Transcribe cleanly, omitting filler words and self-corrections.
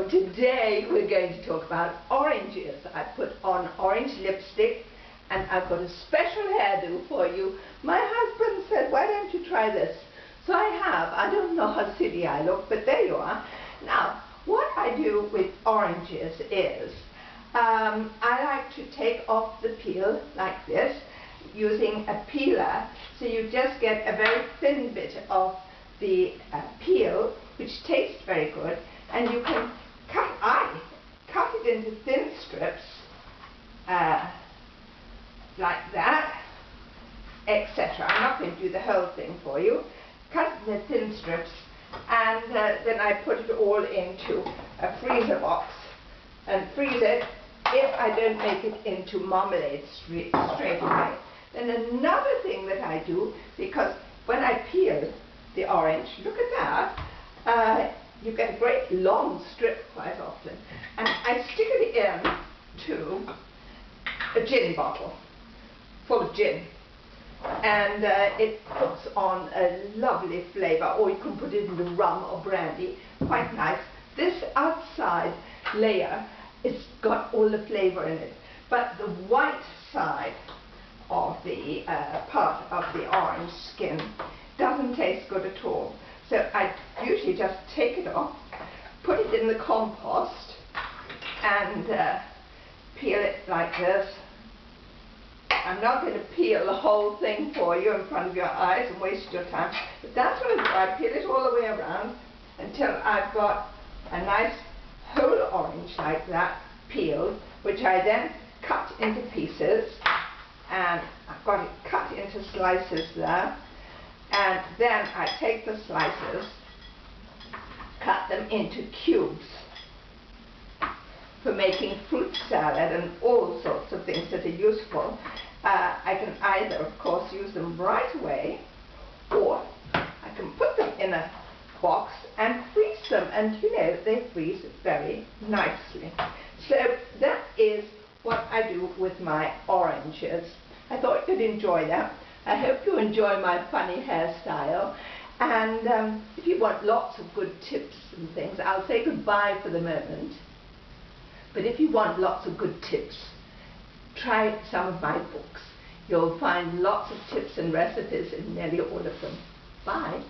So today we're going to talk about oranges. I put on orange lipstick and I've got a special hairdo for you. My husband said, why don't you try this? So I have. I don't know how silly I look, but there you are. Now, what I do with oranges is I like to take off the peel like this using a peeler. So you just get a very thin bit of the peel, which tastes very good, and you can cut it into thin strips like that, etc. I'm not going to do the whole thing for you. Cut it into thin strips, and then I put it all into a freezer box and freeze it if I don't make it into marmalade straight away. Then another thing that I do, because when I peel the orange, look at that, you get a great long strip quite often, and I stick it into a gin bottle full of gin, and it puts on a lovely flavour, or you can put it into rum or brandy, quite nice. This outside layer, it's got all the flavour in it, but the white side of the part of the orange skin doesn't taste good at all. So I usually just take it off, put it in the compost, and peel it like this. I'm not going to peel the whole thing for you in front of your eyes and waste your time, but that's what I do. I peel it all the way around until I've got a nice whole orange like that peeled, which I then cut into pieces, and I've got it cut into slices there. And then I take the slices, cut them into cubes for making fruit salad and all sorts of things that are useful. I can either, of course, use them right away, or I can put them in a box and freeze them, and you know, they freeze very nicely. So that is what I do with my oranges. I thought you'd enjoy that. I hope you enjoy my funny hairstyle, and if you want lots of good tips and things, I'll say goodbye for the moment, but if you want lots of good tips, try some of my books. You'll find lots of tips and recipes in nearly all of them. Bye.